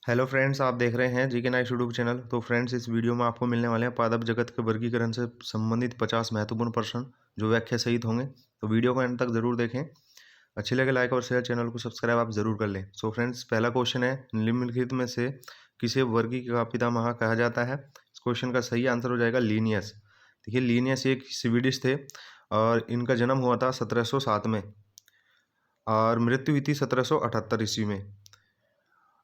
Hello friends, आप देख रहे हैं जीके नाइट यूट्यूब चैनल। तो फ्रेंड्स, इस वीडियो में आपको मिलने वाले हैं पादप जगत के वर्गीकरण से संबंधित 50 महत्वपूर्ण प्रश्न जो व्याख्या सहित होंगे। तो वीडियो को अंत तक जरूर देखें। अच्छी लगे लाइक और शेयर, चैनल को सब्सक्राइब आप जरूर कर लें। सो फ्रेंड्स, पहला क्वेश्चन है, निम्नलिखित में से किसे वर्गी का पितामह कहा जाता है। इस क्वेश्चन का सही आंसर हो जाएगा लीनियस। देखिए, लीनियस एक स्वीडिश थे और इनका जन्म हुआ था 1707 में और मृत्यु हुई थी 1778 ईस्वी में।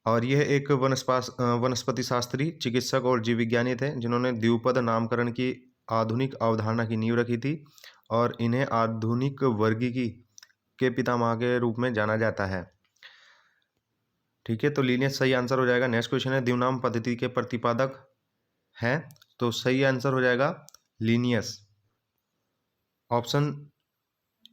और यह एक वनस्पति शास्त्री, चिकित्सक और जीव विज्ञानी थे जिन्होंने द्विपद नामकरण की आधुनिक अवधारणा की नींव रखी थी और इन्हें आधुनिक वर्गीकी के पितामह के रूप में जाना जाता है। ठीक है, तो लीनियस सही आंसर हो जाएगा। नेक्स्ट क्वेश्चन है, द्विनाम पद्धति के प्रतिपादक हैं। तो सही आंसर हो जाएगा लीनियस। ऑप्शन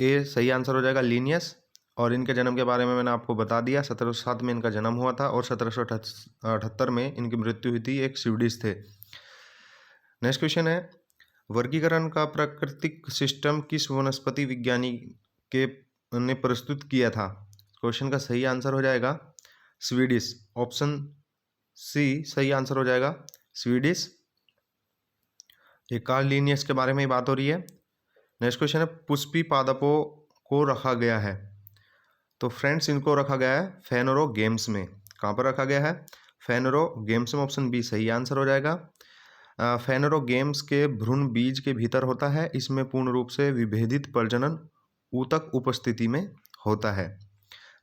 ए सही आंसर हो जाएगा लीनियस। और इनके जन्म के बारे में मैंने आपको बता दिया, 1707 में इनका जन्म हुआ था और 1778 में इनकी मृत्यु हुई थी। एक स्वीडिश थे। नेक्स्ट क्वेश्चन है, वर्गीकरण का प्राकृतिक सिस्टम किस वनस्पति विज्ञानी के ने प्रस्तुत किया था। क्वेश्चन का सही आंसर हो जाएगा स्वीडिश। ऑप्शन सी सही आंसर हो जाएगा स्वीडिश। ये कार्ल लिनियस के बारे में ही बात हो रही है। नेक्स्ट क्वेश्चन है, पुष्पी पादपों को रखा गया है। तो फ्रेंड्स, इनको रखा गया है फेनोरो गेम्स में। कहाँ पर रखा गया है? फेनोरो गेम्स में। ऑप्शन बी सही आंसर हो जाएगा। फेनोरो गेम्स के भ्रूण बीज के भीतर होता है। इसमें पूर्ण रूप से विभेदित प्रजनन ऊतक उपस्थिति में होता है।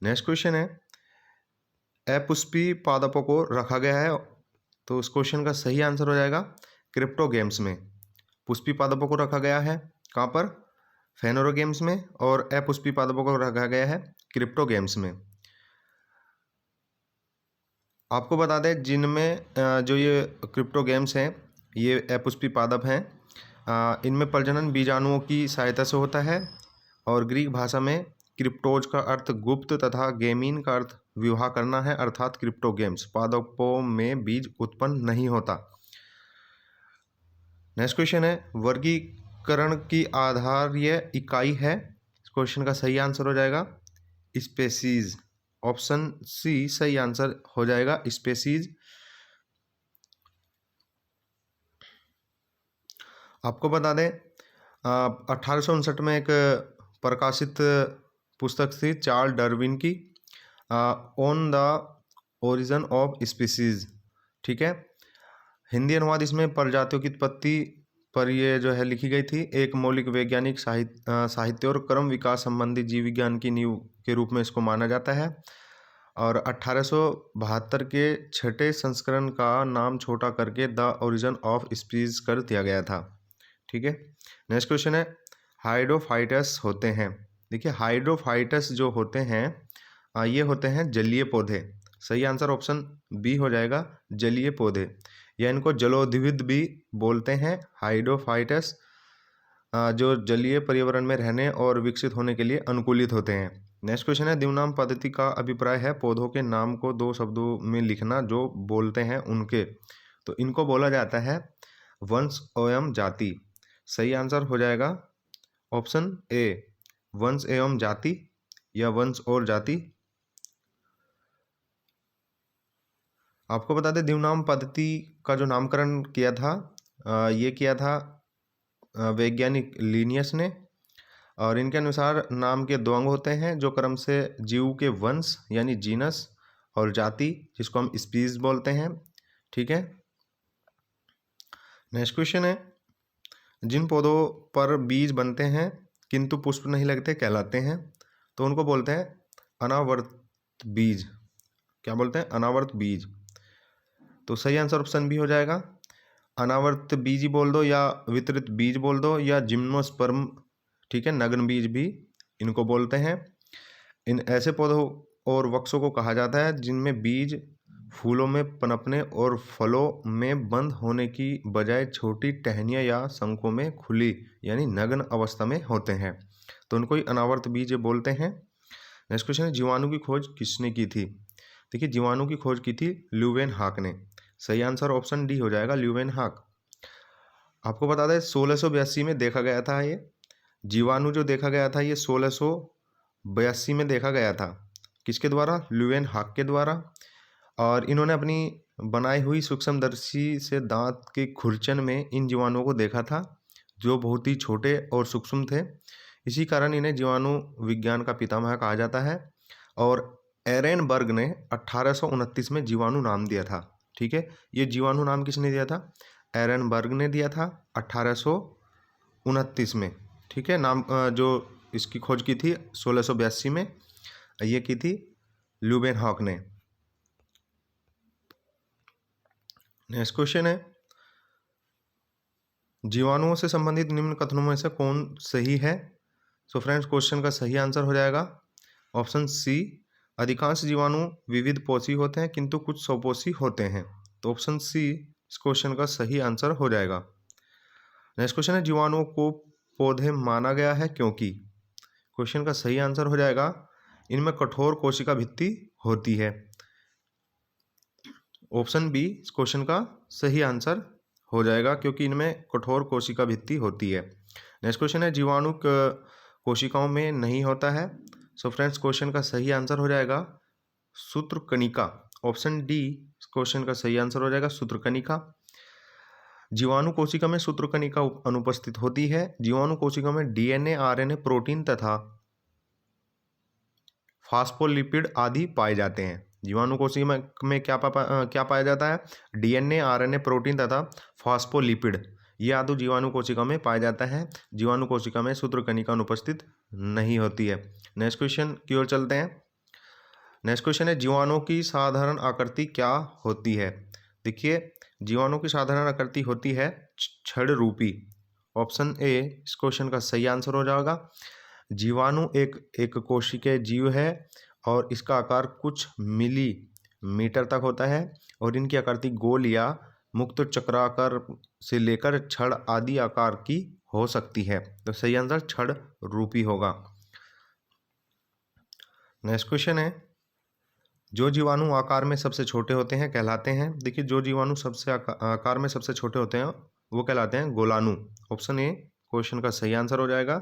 नेक्स्ट क्वेश्चन है, अपुष्पी पादपों को रखा गया है। तो इस क्वेश्चन का सही आंसर हो जाएगा क्रिप्टो गेम्स में। पुष्पी पादपों को रखा गया है कहाँ पर? फेनोरो गेम्स में। और अपुष्पी पादपों को रखा गया है क्रिप्टो गेम्स में। आपको बता दें, जिनमें जो ये क्रिप्टो गेम्स हैं, ये अपुष्पी पादप हैं। इनमें प्रजनन बीजाणुओं की सहायता से होता है। और ग्रीक भाषा में क्रिप्टोज का अर्थ गुप्त तथा गेमीन का अर्थ विवाह करना है। अर्थात क्रिप्टो गेम्स पादपों में बीज उत्पन्न नहीं होता। नेक्स्ट क्वेश्चन है, वर्गीकरण की आधारीय इकाई है। इस क्वेश्चन का सही आंसर हो जाएगा स्पेसीज। ऑप्शन सी सही आंसर हो जाएगा स्पेसीज। आपको बता दें, 1859 में एक प्रकाशित पुस्तक थी चार्ल्स डार्विन की, on the origin of species. ठीक है, हिंदी अनुवाद इसमें प्रजातियों की उत्पत्ति पर ये जो है लिखी गई थी। एक मौलिक वैज्ञानिक साहित्य और क्रम विकास संबंधी जीव विज्ञान की नींव के रूप में इसको माना जाता है। और 1872 के छठे संस्करण का नाम छोटा करके द ओरिजिन ऑफ स्पीसीज कर दिया गया था। ठीक है, नेक्स्ट क्वेश्चन है, हाइड्रोफाइटस होते हैं। देखिए, हाइड्रोफाइटस जो होते हैं ये होते हैं जलीय पौधे। सही आंसर ऑप्शन बी हो जाएगा जलीय पौधे, या इनको जलोद्भिद भी बोलते हैं। हाइड्रोफाइटस जो जलीय पर्यावरण में रहने और विकसित होने के लिए अनुकूलित होते हैं। नेक्स्ट क्वेश्चन है, द्विनाम पद्धति का अभिप्राय है पौधों के नाम को दो शब्दों में लिखना जो बोलते हैं उनके। तो इनको बोला जाता है वंश एवं जाति। सही आंसर हो जाएगा ऑप्शन ए वंश एवं जाति या वंश और जाति। आपको बता दें, द्विनाम पद्धति का जो नामकरण किया था ये किया था वैज्ञानिक लीनियस ने। और इनके अनुसार नाम के दो अंग होते हैं जो क्रम से जीव के वंश यानी जीनस और जाति जिसको हम स्पीसीज बोलते हैं। ठीक है, नेक्स्ट क्वेश्चन है, जिन पौधों पर बीज बनते हैं किंतु पुष्प नहीं लगते कहलाते हैं। तो उनको बोलते हैं अनावर्त बीज। क्या बोलते हैं? अनावर्त बीज। तो सही आंसर ऑप्शन बी हो जाएगा। अनावर्त बीज ही बोल दो या वितरित बीज बोल दो या जिम्नोस्पर्म। ठीक है, नग्न बीज भी इनको बोलते हैं। इन ऐसे पौधों और वृक्षों को कहा जाता है जिनमें बीज फूलों में पनपने और फलों में बंद होने की बजाय छोटी टहनियाँ या शंखों में खुली यानी नग्न अवस्था में होते हैं। तो उनको ही अनावर्त बीज बोलते हैं। नेक्स्ट क्वेश्चन है, जीवाणु की खोज किसने की थी। देखिए, जीवाणु की खोज की थी ल्यूवेनहाक ने। सही आंसर ऑप्शन डी हो जाएगा ल्यूवेनहाक। आपको बता दें, 1682 में देखा गया था। ये जीवाणु जो देखा गया था ये 1682 में देखा गया था। किसके द्वारा? ल्यूवेनहाक के द्वारा। और इन्होंने अपनी बनाई हुई सूक्ष्मदर्शी से दांत के खुरचन में इन जीवाणुओं को देखा था, जो बहुत ही छोटे और सूक्ष्म थे। इसी कारण इन्हें जीवाणु विज्ञान का पितामह कहा जाता है। और एरेनबर्ग ने 1829 में जीवाणु नाम दिया था। ठीक है, ये जीवाणु नाम किसने दिया था? एरेनबर्ग ने दिया था 1829 में। ठीक है, नाम जो इसकी खोज की थी 1682 में, ये की थी ल्यूबेनहॉक ने। नेक्स्ट क्वेश्चन है, जीवाणुओं से संबंधित निम्न कथनों में से कौन सही है? सो फ्रेंड्स, क्वेश्चन का सही आंसर हो जाएगा ऑप्शन सी, अधिकांश जीवाणु विविध पोषी होते हैं किंतु कुछ स्वपोषी होते हैं। तो ऑप्शन सी इस क्वेश्चन का सही आंसर हो जाएगा। नेक्स्ट क्वेश्चन है, जीवाणुओं को पौधे माना गया है क्योंकि? क्वेश्चन का सही आंसर हो जाएगा, इनमें कठोर कोशिका भित्ति होती है। ऑप्शन बी इस क्वेश्चन का सही आंसर हो जाएगा, क्योंकि इनमें कठोर कोशिका भित्ति होती है। नेक्स्ट क्वेश्चन है, जीवाणु कोशिकाओं में नहीं होता है। सो फ्रेंड्स, क्वेश्चन का सही आंसर हो जाएगा सूत्रकणिका। ऑप्शन डी इस क्वेश्चन का सही आंसर हो जाएगा सूत्रकणिका। जीवाणु कोशिका में सूत्रकणिका अनुपस्थित होती है। जीवाणु कोशिका में डीएनए, आरएनए, प्रोटीन तथा फास्फोलिपिड आदि पाए जाते हैं। जीवाणु कोशिका में क्या पाया जाता है? डीएनए, आरएनए, प्रोटीन तथा फास्फोलिपिड, ये आदि जीवाणु कोशिका में पाया जाता है। जीवाणु कोशिका में सूत्रकणिका अनुपस्थित नहीं होती है। नेक्स्ट क्वेश्चन की ओर चलते हैं। नेक्स्ट क्वेश्चन है, जीवाणुओं की साधारण आकृति क्या होती है? देखिए, जीवाणु की साधारण आकृति होती है छड़ रूपी। ऑप्शन ए इस क्वेश्चन का सही आंसर हो जाएगा। जीवाणु एक कोशिकीय जीव है और इसका आकार कुछ मिलीमीटर तक होता है और इनकी आकृति गोल या मुक्त चक्राकार से लेकर छड़ आदि आकार की हो सकती है। तो सही आंसर छड़ रूपी होगा। नेक्स्ट क्वेश्चन है, जो जीवाणु आकार में सबसे छोटे होते हैं कहलाते हैं? देखिए, जो जीवाणु सबसे आकार में सबसे छोटे होते हैं वो कहलाते हैं गोलाणु। ऑप्शन ए क्वेश्चन का सही आंसर हो जाएगा,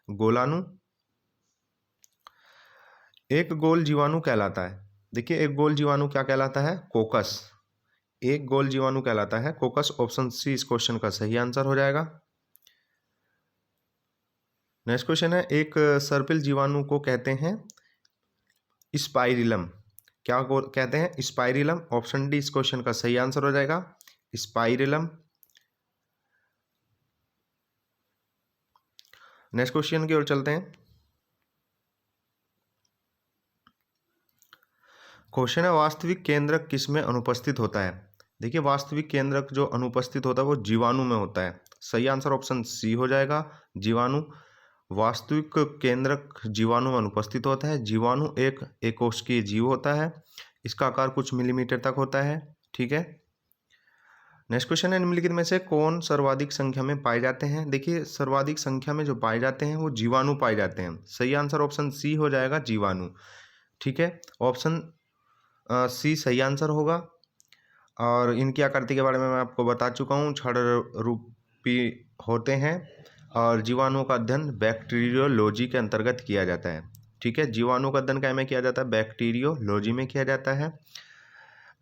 गोलाणु। एक गोल जीवाणु कहलाता है। देखिए, एक गोल जीवाणु क्या कहलाता है? कोकस। एक गोल जीवाणु कहलाता है कोकस। ऑप्शन सी इस क्वेश्चन का सही आंसर हो जाएगा। नेक्स्ट क्वेश्चन है, एक सर्पिल जीवाणु को कहते हैं स्पाइरिलम। क्या कहते हैं? स्पाइरिलम। ऑप्शन डी इस क्वेश्चन का सही आंसर हो जाएगा, स्पाइरिलम। नेक्स्ट क्वेश्चन की ओर चलते हैं। क्वेश्चन है, वास्तविक केंद्रक किसमें अनुपस्थित होता है? देखिए, वास्तविक केंद्रक जो अनुपस्थित होता है वो जीवाणु में होता है। सही आंसर ऑप्शन सी हो जाएगा, जीवाणु। वास्तविक केंद्रक जीवाणु में अनुपस्थित होता है। जीवाणु एक एकोष्कीय जीव होता है, इसका आकार कुछ मिलीमीटर तक होता है। ठीक है। नेक्स्ट क्वेश्चन है, निम्नलिखित में से कौन सर्वाधिक संख्या में पाए जाते हैं? देखिए, सर्वाधिक संख्या में जो पाए जाते हैं वो जीवाणु पाए जाते हैं। सही आंसर ऑप्शन सी हो जाएगा, जीवाणु। ठीक है, ऑप्शन सी सही आंसर होगा। और इनकी आकृति के बारे में मैं आपको बता चुका हूँ, छड़ रूपी होते हैं और जीवाणुओं का अध्ययन बैक्टीरियोलॉजी के अंतर्गत किया जाता है। ठीक है, जीवाणु का अध्ययन क्या में किया जाता है? बैक्टीरियोलॉजी में किया जाता है।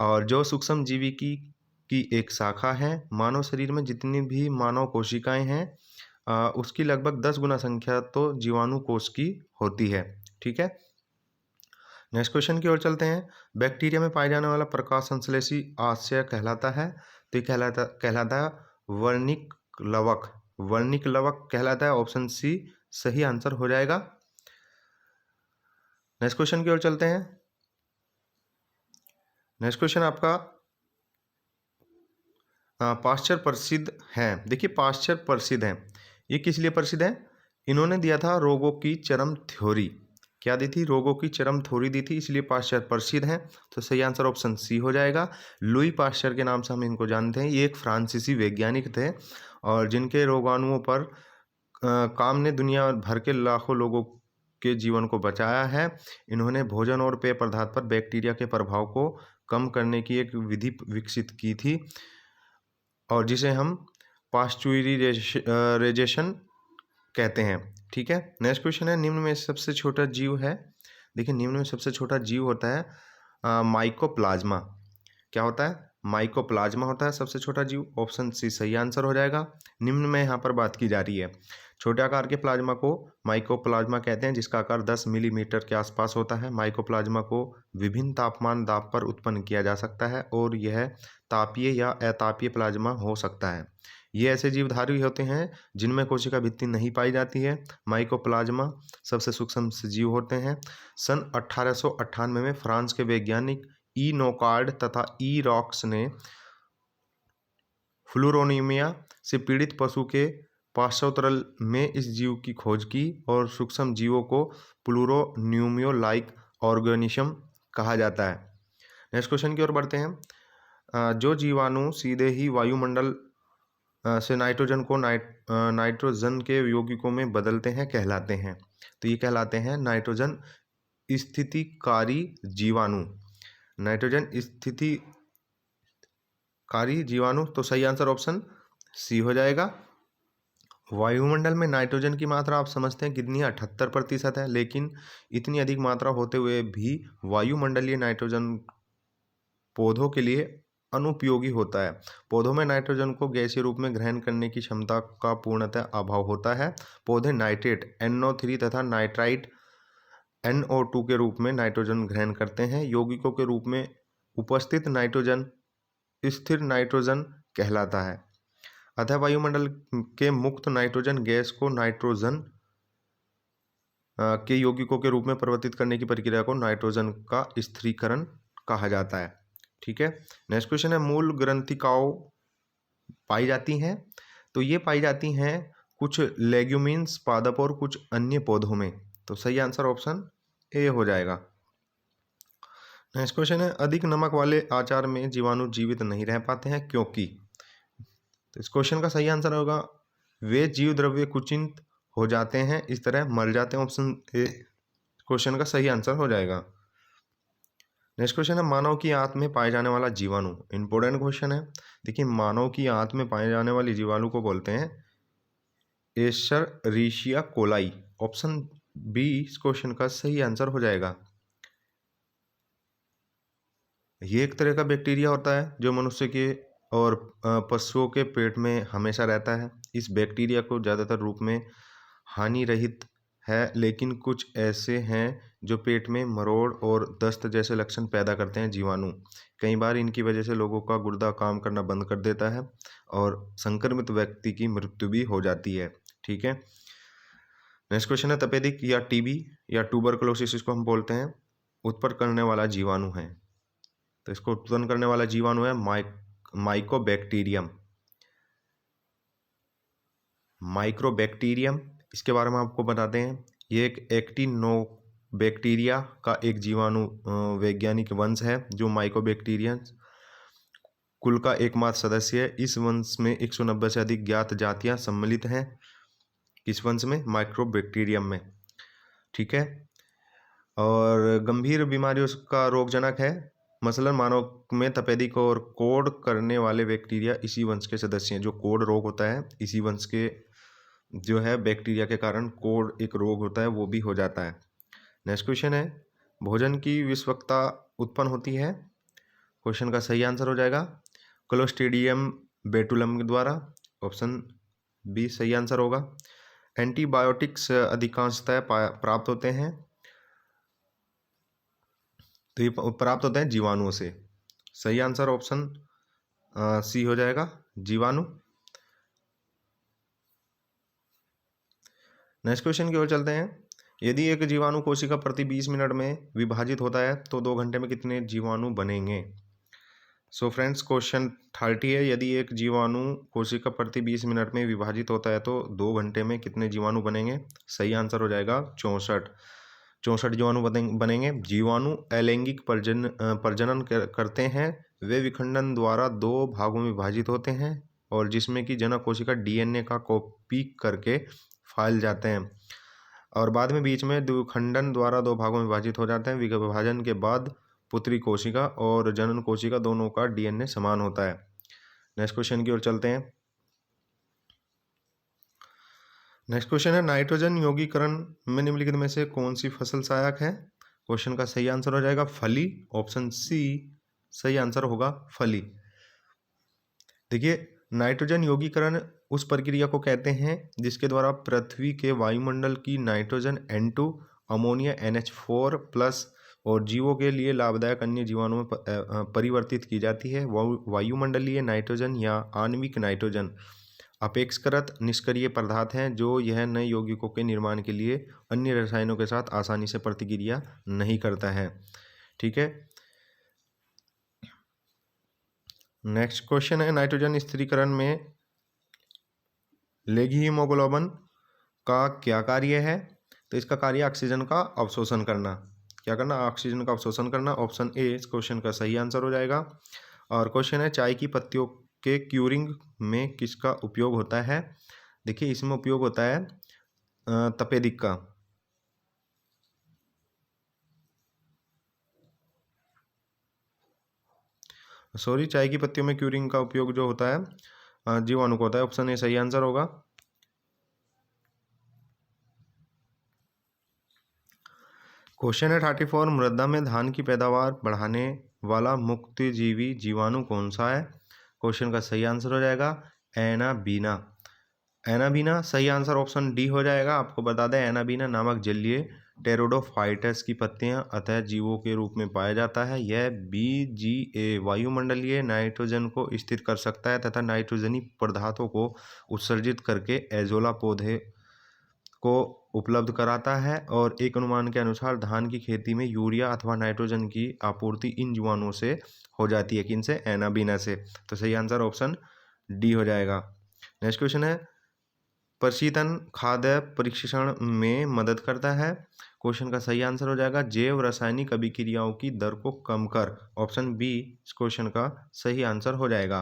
और जो सूक्ष्म जीवी की एक शाखा है। मानव शरीर में जितनी भी मानव कोशिकाएं हैं उसकी लगभग 10 गुना संख्या तो जीवाणु कोश की होती है। ठीक है। नेक्स्ट क्वेश्चन की ओर चलते हैं। बैक्टीरिया में पाए जाने वाला प्रकाश संश्लेषी आशय कहलाता है। तो ये कहलाता है वर्णिक लवक। वर्णिक लवक कहलाता है। ऑप्शन सी सही आंसर हो जाएगा। नेक्स्ट क्वेश्चन की ओर चलते हैं। नेक्स्ट क्वेश्चन आपका पाश्चर प्रसिद्ध है। देखिए, पाश्चर प्रसिद्ध है, ये किस लिए प्रसिद्ध है? इन्होंने दिया था रोगों की चरम थ्योरी। क्या दी थी? रोगों की चरम थ्योरी दी थी, इसलिए पाश्चर प्रसिद्ध है। तो सही आंसर ऑप्शन सी हो जाएगा। लुई पाश्चर के नाम से हम इनको जानते हैं। ये एक फ्रांसीसी वैज्ञानिक थे और जिनके रोगाणुओं पर काम ने दुनिया भर के लाखों लोगों के जीवन को बचाया है। इन्होंने भोजन और पेय पदार्थ पर बैक्टीरिया के प्रभाव को कम करने की एक विधि विकसित की थी और जिसे हम पास्चुराइजेशन कहते हैं। ठीक है। नेक्स्ट क्वेश्चन है, निम्न में सबसे छोटा जीव है। देखिए, निम्न में सबसे छोटा जीव होता है माइकोप्लाज्मा। क्या होता है? माइकोप्लाज्मा होता है सबसे छोटा जीव। ऑप्शन सी सही आंसर हो जाएगा। निम्न में यहाँ पर बात की जा रही है। छोटे आकार के प्लाज्मा को माइकोप्लाज्मा कहते हैं, जिसका आकार 10 मिलीमीटर के आसपास होता है। माइकोप्लाज्मा को विभिन्न तापमान दाब पर उत्पन्न किया जा सकता है और यह तापीय या अतापीय प्लाज्मा हो सकता है। ये ऐसे जीवधारी होते हैं जिनमें कोशिका भित्ति नहीं पाई जाती है। माइकोप्लाज्मा सबसे सूक्ष्म सजीव होते हैं। सन 1898 में फ्रांस के वैज्ञानिक ई नोकार्ड तथा ई रॉक्स ने फ्लूरोनीमिया से पीड़ित पशु के पार्श्वतरल में इस जीव की खोज की और सूक्ष्म जीवों को प्लूरोन्यूमियो लाइक ऑर्गेनिज्म कहा जाता है। नेक्स्ट क्वेश्चन की ओर बढ़ते हैं। जो जीवाणु सीधे ही वायुमंडल से नाइट्रोजन को नाइट्रोजन के यौगिकों में बदलते हैं कहलाते हैं। तो ये कहलाते हैं नाइट्रोजन स्थितिकारी जीवाणु। नाइट्रोजन स्थितिकारी जीवाणु, तो सही आंसर ऑप्शन सी हो जाएगा। वायुमंडल में नाइट्रोजन की मात्रा आप समझते हैं कितनी है? 78% है। लेकिन इतनी अधिक मात्रा होते हुए भी वायुमंडलीय नाइट्रोजन पौधों के लिए अनुपयोगी होता है। पौधों में नाइट्रोजन को गैसीय रूप में ग्रहण करने की क्षमता का पूर्णतः अभाव होता है। पौधे नाइट्रेट NO3 तथा नाइट्राइट NO2 के रूप में नाइट्रोजन ग्रहण करते हैं। यौगिकों के रूप में उपस्थित नाइट्रोजन स्थिर नाइट्रोजन कहलाता है। अतः वायुमंडल के मुक्त नाइट्रोजन गैस को नाइट्रोजन के यौगिकों के रूप में परिवर्तित करने की प्रक्रिया को नाइट्रोजन का स्थिरीकरण कहा जाता है। ठीक है। नेक्स्ट क्वेश्चन है, मूल ग्रंथिकाओं पाई जाती हैं। तो ये पाई जाती हैं कुछ लेग्यूमिन्स पादप और कुछ अन्य पौधों में। तो सही आंसर ऑप्शन ए हो जाएगा। नेक्स्ट क्वेश्चन है, अधिक नमक वाले आचार में जीवाणु जीवित नहीं रह पाते हैं क्योंकि। तो इस क्वेश्चन का सही आंसर होगा वे जीव द्रव्य कुचिंत हो जाते हैं, इस तरह मर जाते हैं। ऑप्शन ए क्वेश्चन का सही आंसर हो जाएगा। नेक्स्ट क्वेश्चन है, मानव की आंत में पाए जाने वाला जीवाणु। इंपॉर्टेंट क्वेश्चन है। देखिए, मानव की आंत में पाए जाने वाली जीवाणु को बोलते हैं एशेरिचिया कोलाई। ऑप्शन बी इस क्वेश्चन का सही आंसर हो जाएगा। ये एक तरह का बैक्टीरिया होता है जो मनुष्य के और पशुओं के पेट में हमेशा रहता है। इस बैक्टीरिया को ज़्यादातर रूप में हानि रहित है, लेकिन कुछ ऐसे हैं जो पेट में मरोड़ और दस्त जैसे लक्षण पैदा करते हैं। जीवाणु कई बार इनकी वजह से लोगों का गुर्दा काम करना बंद कर देता है और संक्रमित व्यक्ति की मृत्यु भी हो जाती है। ठीक है। नेक्स्ट क्वेश्चन है, तपेदिक या टीबी या ट्यूबरकुलोसिस इसको हम बोलते हैं, उत्पन्न करने वाला जीवाणु है। तो इसको उत्पन्न करने वाला जीवाणु है माइकोबैक्टीरियम। माइक्रोबैक्टीरियम, इसके बारे में आपको बताते हैं। ये एक एक्टिनोबैक्टीरिया का एक जीवाणु वैज्ञानिक वंश है जो माइकोबैक्टीरियम कुल का एकमात्र सदस्य है। इस वंश में 190 से अधिक ज्ञात जातियां सम्मिलित हैं। किस वंश में? माइक्रोबैक्टीरियम में। ठीक है। और गंभीर बीमारियों का रोगजनक है। मसलन मानव में तपेदिक और कोढ़ करने वाले बैक्टीरिया इसी वंश के सदस्य हैं। जो कोढ़ रोग होता है इसी वंश के जो है बैक्टीरिया के कारण कोढ़ एक रोग होता है, वो भी हो जाता है। नेक्स्ट क्वेश्चन है, भोजन की विषवक्ता उत्पन्न होती है। क्वेश्चन का सही आंसर हो जाएगा क्लोस्ट्रीडियम बेटुलम के द्वारा। ऑप्शन बी सही आंसर होगा। एंटीबायोटिक्स अधिकांशतः प्राप्त होते हैं, तो ये प्राप्त होते हैं जीवाणुओं से। सही आंसर ऑप्शन सी हो जाएगा, जीवाणु। नेक्स्ट क्वेश्चन की ओर चलते हैं। यदि एक जीवाणु कोशिका प्रति 20 मिनट में विभाजित होता है तो 2 घंटे में कितने जीवाणु बनेंगे? सो फ्रेंड्स, क्वेश्चन 30 है। यदि एक जीवाणु कोशिका प्रति 20 मिनट में विभाजित होता है तो 2 घंटे में कितने जीवाणु बनेंगे? सही आंसर हो जाएगा 64 जीवाणु बनेंगे। जीवाणु अलैंगिक प्रजनन करते हैं। वे विखंडन द्वारा 2 भागों में विभाजित होते हैं और जिसमें कि जनक कोशिका DNA का कॉपी करके फैल जाते हैं और बाद में बीच में विखंडन द्वारा 2 भागों में विभाजित हो जाते हैं। विभाजन के बाद पुत्री कोशिका और जनन कोशिका दोनों का DNA समान होता है। नेक्स्ट क्वेश्चन की ओर चलते हैं। नेक्स्ट क्वेश्चन है, नाइट्रोजन यौगीकरण में निम्नलिखित में से कौन सी फसल सहायक है? क्वेश्चन का सही आंसर हो जाएगा फली। ऑप्शन सी सही आंसर होगा फली। देखिए, नाइट्रोजन यौगीकरण उस प्रक्रिया को कहते हैं जिसके द्वारा पृथ्वी के वायुमंडल की nitrogen N2, ammonia NH4 plus और जीवों के लिए लाभदायक अन्य जीवाणुओं में परिवर्तित की जाती है। वायुमंडलीय नाइट्रोजन या आणविक नाइट्रोजन अपेक्षाकृत निष्क्रिय पदार्थ हैं जो यह नए यौगिकों के निर्माण के लिए अन्य रसायनों के साथ आसानी से प्रतिक्रिया नहीं करता है। ठीक है, नेक्स्ट क्वेश्चन है, नाइट्रोजन स्थिरीकरण में लेगी हीमोग्लोबिन का क्या कार्य है? तो इसका कार्य ऑक्सीजन का अवशोषण करना। क्या करना? ऑक्सीजन का अवशोषण करना। ऑप्शन ए इस क्वेश्चन का सही आंसर हो जाएगा। और क्वेश्चन है, चाय की पत्तियों के क्यूरिंग में किसका उपयोग होता है? देखिए, इसमें उपयोग होता है तपेदिक का। सॉरी, चाय की पत्तियों में क्यूरिंग का उपयोग जो होता है जीवाणु को होता है। ऑप्शन ए सही आंसर होगा। क्वेश्चन है 34, मृदा में धान की पैदावार बढ़ाने वाला मुक्तजीवी जीवाणु कौन सा है? क्वेश्चन का सही आंसर हो जाएगा एनाबीना। एनाबीना सही आंसर ऑप्शन डी हो जाएगा। आपको बता दें, एनाबीना नामक जलीय टेरोडोफाइटस की पत्तियां अतः जीवों के रूप में पाया जाता है। यह BGA वायुमंडलीय नाइट्रोजन को स्थिर कर सकता है तथा नाइट्रोजनी पदार्थों को उत्सर्जित करके एजोला पौधे को उपलब्ध कराता है। और एक अनुमान के अनुसार धान की खेती में यूरिया अथवा नाइट्रोजन की आपूर्ति इन जीवाणुओं से हो जाती है। किनसे? एनाबीना से। तो सही आंसर ऑप्शन डी हो जाएगा। नेक्स्ट क्वेश्चन है, प्रशीतन खाद्य परीक्षण में मदद करता है। क्वेश्चन का सही आंसर हो जाएगा जैव रासायनिक अभिक्रियाओं की दर को कम कर। ऑप्शन बी इस क्वेश्चन का सही आंसर हो जाएगा।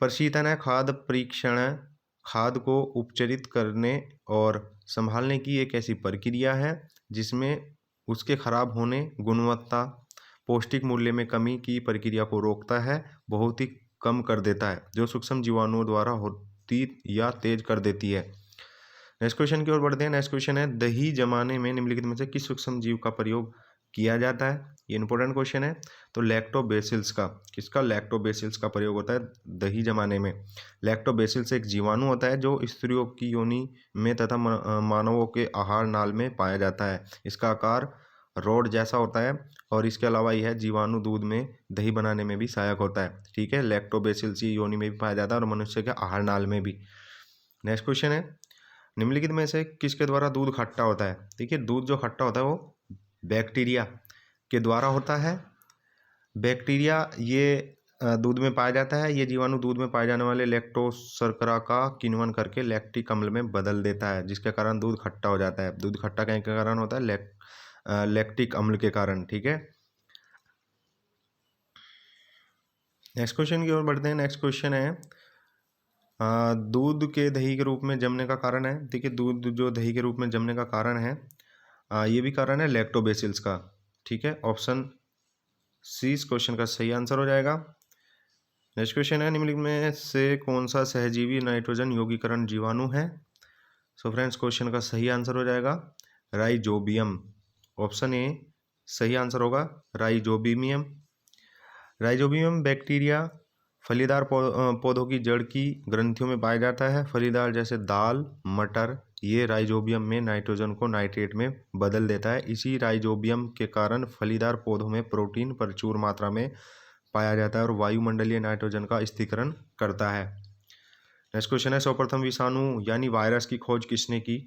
प्रशीतन है खाद्य परीक्षण खाद को उपचारित करने और संभालने की एक ऐसी प्रक्रिया है जिसमें उसके खराब होने, गुणवत्ता, पौष्टिक मूल्य में कमी की प्रक्रिया को रोकता है, बहुत ही कम कर देता है, जो सूक्ष्म जीवाणुओं द्वारा होती या तेज कर देती है। नेक्स्ट क्वेश्चन की ओर बढ़ते हैं। नेक्स्ट क्वेश्चन है, दही जमाने में निम्नलिखित में से किस सूक्ष्म जीव का प्रयोग किया जाता है? ये इंपॉर्टेंट क्वेश्चन है। तो लैक्टोबैसिल्स का। किसका? लैक्टोबैसिल्स का प्रयोग होता है दही जमाने में। लैक्टोबैसिल्स एक जीवाणु होता है जो स्त्रियों की योनि में तथा मानवों के आहार नाल में पाया जाता है। इसका आकार रोड जैसा होता है और इसके अलावा यह जीवाणु दूध में दही बनाने में भी सहायक होता है। ठीक है, लैक्टोबैसिल्स योनि में भी पाया जाता है और मनुष्य के आहार नाल में भी। नेक्स्ट क्वेश्चन है, निम्नलिखित में से किसके द्वारा दूध खट्टा होता है? देखिए, दूध जो खट्टा होता है वो बैक्टीरिया के द्वारा होता है। बैक्टीरिया ये दूध में पाया जाता है। ये जीवाणु दूध में पाए जाने वाले लैक्टोज शर्करा का किण्वन करके लैक्टिक अम्ल में बदल देता है, जिसके कारण दूध खट्टा हो जाता है। दूध खट्टा के कारण होता है लैक्टिक अम्ल के कारण। ठीक है, नेक्स्ट क्वेश्चन की ओर बढ़ते हैं। नेक्स्ट क्वेश्चन है, दूध के दही के रूप में जमने का कारण है। देखिए, दूध जो दही के रूप में जमने का कारण है, ये भी कारण है लैक्टोबैसिल्स का। ठीक है, ऑप्शन सी इस क्वेश्चन का सही आंसर हो जाएगा। नेक्स्ट क्वेश्चन है, निम्नलिखित में से कौन सा सहजीवी नाइट्रोजन यौगीकरण जीवाणु है? सो फ्रेंड्स, क्वेश्चन का सही आंसर हो जाएगा राइजोबियम। ऑप्शन ए सही आंसर होगा राइजोबियम। राइजोबियम बैक्टीरिया फलीदार पौधों की जड़ की ग्रंथियों में पाया जाता है। फलीदार जैसे दाल, मटर, ये राइजोबियम में नाइट्रोजन को नाइट्रेट में बदल देता है। इसी राइजोबियम के कारण फलीदार पौधों में प्रोटीन प्रचुर मात्रा में पाया जाता है और वायुमंडलीय नाइट्रोजन का स्थिरीकरण करता है। नेक्स्ट क्वेश्चन है, सर्वप्रथम विषाणु यानी वायरस की खोज किसने की?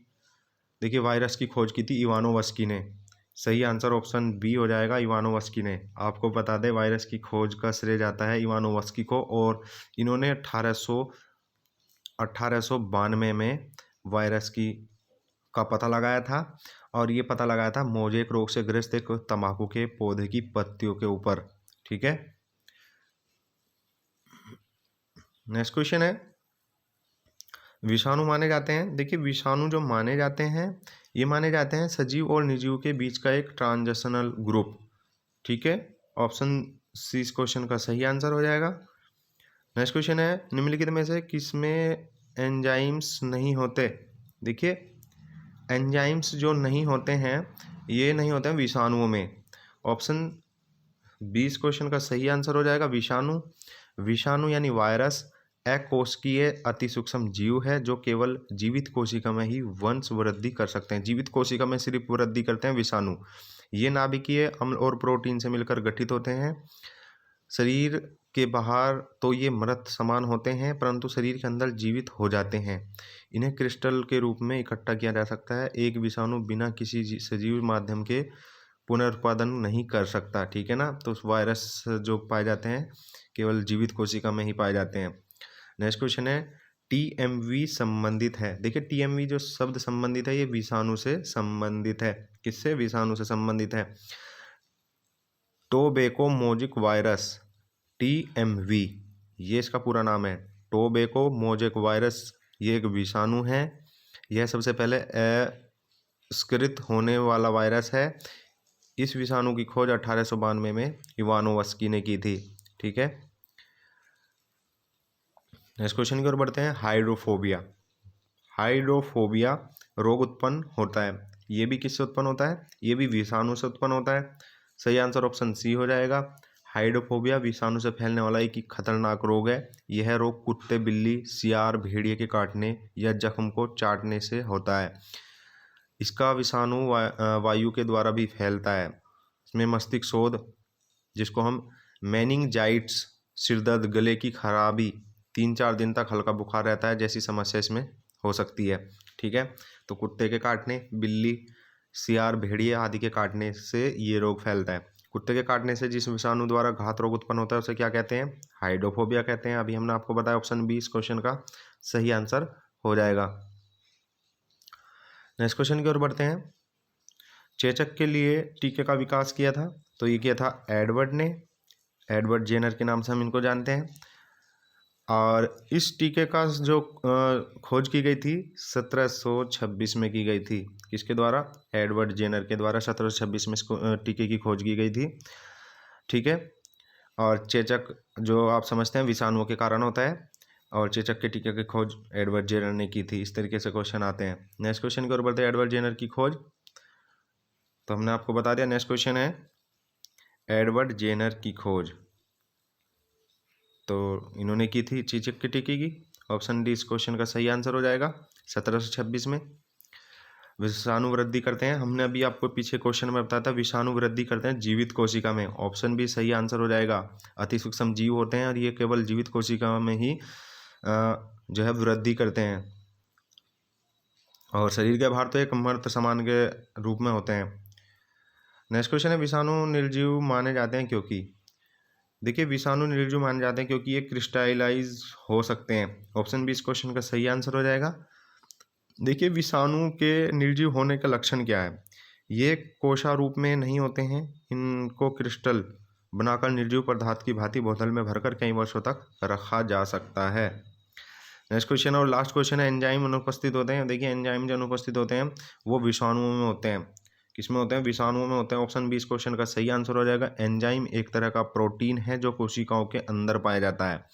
देखिए, वायरस की खोज की थी इवानोवस्की ने। सही आंसर ऑप्शन बी हो जाएगा, इवानोवस्की ने। आपको बता दें, वायरस की खोज का श्रेय जाता है इवानोवस्की को और इन्होंने 1892 में वायरस का पता लगाया था और ये पता लगाया था मोज़ेक रोग से ग्रस्त एक तंबाकू के पौधे की पत्तियों के ऊपर। ठीक है, नेक्स्ट क्वेश्चन है, विषाणु माने जाते हैं। देखिए, विषाणु जो माने जाते हैं, ये माने जाते हैं सजीव और निर्जीव के बीच का एक ट्रांजिशनल ग्रुप। ठीक है, ऑप्शन सी इस क्वेश्चन का सही आंसर हो जाएगा। नेक्स्ट क्वेश्चन है, निम्नलिखित में से किसमें एंजाइम्स नहीं होते? देखिए, एंजाइम्स जो नहीं होते हैं, ये नहीं होते हैं विषाणुओं में। ऑप्शन 20 क्वेश्चन का सही आंसर हो जाएगा विषाणु। विषाणु यानी वायरस अकोशिकीय अति सूक्ष्म जीव है जो केवल जीवित कोशिका में ही वंश वृद्धि कर सकते हैं। जीवित कोशिका में सिर्फ वृद्धि करते हैं विषाणु। ये नाभिकीय अम्ल और प्रोटीन से मिलकर गठित होते हैं। शरीर के बाहर तो ये मृत समान होते हैं परंतु शरीर के अंदर जीवित हो जाते हैं। इन्हें क्रिस्टल के रूप में इकट्ठा किया जा सकता है। एक विषाणु बिना किसी सजीव माध्यम के पुनरुत्पादन नहीं कर सकता। ठीक है ना। तो वायरस जो पाए जाते हैं केवल जीवित कोशिका में ही पाए जाते हैं। नेक्स्ट क्वेश्चन है टीएमवी संबंधित है। देखिए टीएमवी जो शब्द संबंधित है ये विषाणु से संबंधित है। किससे? विषाणु से संबंधित है। टोबैको मोजिक वायरस टीएमवी ये इसका पूरा नाम है। टोबैको मोजिक वायरस ये एक विषाणु है। यह सबसे पहले अस्कृत होने वाला वायरस है। इस विषाणु की खोज 1892 में इवानोवस्की ने की थी। ठीक है। नेक्स्ट क्वेश्चन की ओर बढ़ते हैं। हाइड्रोफोबिया। हाइड्रोफोबिया रोग उत्पन्न होता है। ये भी किससे उत्पन्न होता है? ये भी विषाणु से उत्पन्न होता है। सही आंसर ऑप्शन सी हो जाएगा। हाइड्रोफोबिया विषाणु से फैलने वाला एक खतरनाक रोग है। यह रोग कुत्ते, बिल्ली, सियार, भेड़िए के काटने या जख्म को चाटने से होता है। इसका विषाणु वायु के द्वारा भी फैलता है। इसमें मस्तिष्क शोथ जिसको हम मेनिंजाइटिस, सिरदर्द, गले की खराबी, 3-4 दिन तक हल्का बुखार रहता है जैसी समस्या इसमें हो सकती है। ठीक है। तो कुत्ते के काटने, बिल्ली, सियार, भेड़िया आदि के काटने से ये रोग फैलता है। कुत्ते के काटने से जिस विषाणु द्वारा घात रोग उत्पन्न होता है उसे क्या कहते हैं? हाइड्रोफोबिया कहते हैं। अभी हमने आपको बताया ऑप्शन बी इस क्वेश्चन का सही आंसर हो जाएगा। नेक्स्ट क्वेश्चन की ओर बढ़ते हैं। चेचक के लिए टीके का विकास किया था तो ये किया था एडवर्ड ने। एडवर्ड जेनर के नाम से हम इनको जानते हैं। और इस टीके का जो खोज की गई थी 1726 में की गई थी। किसके द्वारा? एडवर्ड जेनर के द्वारा 1726 में इसको टीके की खोज की गई थी। ठीक है। और चेचक जो आप समझते हैं विषाणुओं के कारण होता है और चेचक के टीके की खोज एडवर्ड जेनर ने की थी। इस तरीके से क्वेश्चन आते हैं। नेक्स्ट क्वेश्चन की ओर बढ़ते हैं। एडवर्ड जेनर की खोज तो हमने आपको बता दिया। नेक्स्ट क्वेश्चन है एडवर्ड जेनर की खोज तो इन्होंने की थी चेचक के टीके की। ऑप्शन डी इस क्वेश्चन का सही आंसर हो जाएगा। 1726 में विषाणु वृद्धि करते हैं। हमने अभी आपको पीछे क्वेश्चन में बताया था विषाणु वृद्धि करते हैं जीवित कोशिका में। ऑप्शन बी सही आंसर हो जाएगा। अति सूक्ष्म जीव होते हैं और ये केवल जीवित कोशिका में ही जो है वृद्धि करते हैं और शरीर के बाहर तो एक मृत समान के रूप में होते हैं। नेक्स्ट क्वेश्चन है विषाणु निर्जीव माने जाते हैं क्योंकि। देखिए विषाणु निर्जीव माने जाते हैं क्योंकि ये क्रिस्टलाइज हो सकते हैं। ऑप्शन बी इस क्वेश्चन का सही आंसर हो जाएगा। देखिए विषाणु के निर्जीव होने का लक्षण क्या है? ये कोशारूप में नहीं होते हैं। इनको क्रिस्टल बनाकर निर्जीव पदार्थ की भांति बोतल में भरकर कई वर्षों तक रखा जा सकता है। नेक्स्ट क्वेश्चन और लास्ट क्वेश्चन है एंजाइम अनुपस्थित होते हैं। देखिए एंजाइम जो अनुपस्थित होते हैं वो विषाणुओं में होते हैं। किसमें होते हैं? विषाणुओं में होते हैं। ऑप्शन बी इस क्वेश्चन का सही आंसर हो जाएगा। एंजाइम एक तरह का प्रोटीन है जो कोशिकाओं के अंदर पाया जाता है।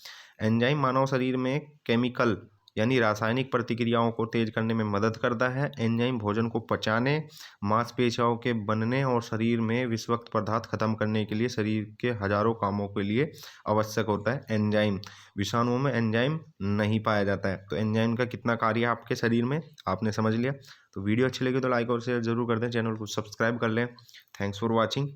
एंजाइम मानव शरीर में केमिकल यानी रासायनिक प्रतिक्रियाओं को तेज करने में मदद करता है। एंजाइम भोजन को पचाने, मांसपेशियों के बनने और शरीर में विषाक्त पदार्थ खत्म करने के लिए शरीर के हजारों कामों के लिए आवश्यक होता है। एंजाइम विषाणुओं में एंजाइम नहीं पाया जाता है। तो एंजाइम का कितना कार्य है आपके शरीर में आपने समझ लिया। तो वीडियो अच्छी लगी तो लाइक और शेयर जरूर कर दें। चैनल को सब्सक्राइब कर लें। Thanks for watching.